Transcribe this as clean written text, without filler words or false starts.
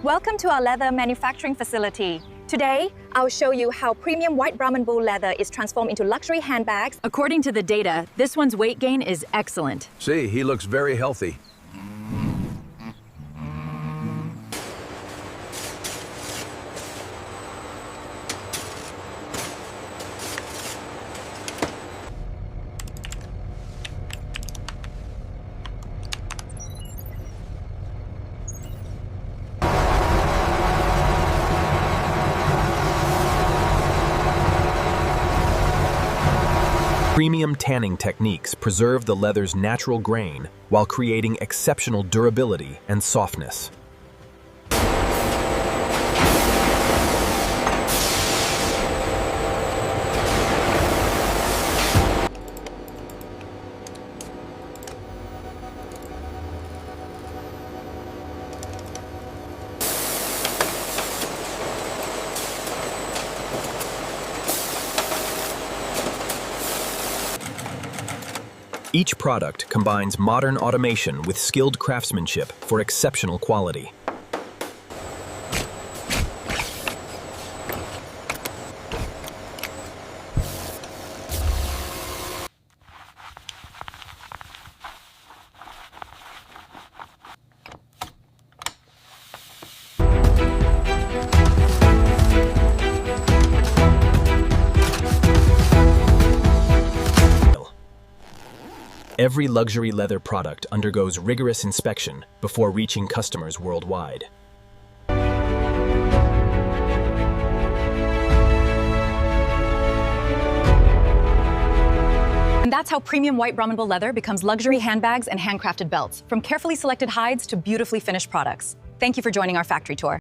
Welcome to our leather manufacturing facility. Today, I'll show you how premium white Brahman bull leather is transformed into luxury handbags. According to the data, this one's weight gain is excellent. See, he looks very healthy. Premium tanning techniques preserve the leather's natural grain while creating exceptional durability and softness. Each product combines modern automation with skilled craftsmanship for exceptional quality. Every luxury leather product undergoes rigorous inspection before reaching customers worldwide. And that's how premium white Brahman bull leather becomes luxury handbags and handcrafted belts, from carefully selected hides to beautifully finished products. Thank you for joining our factory tour.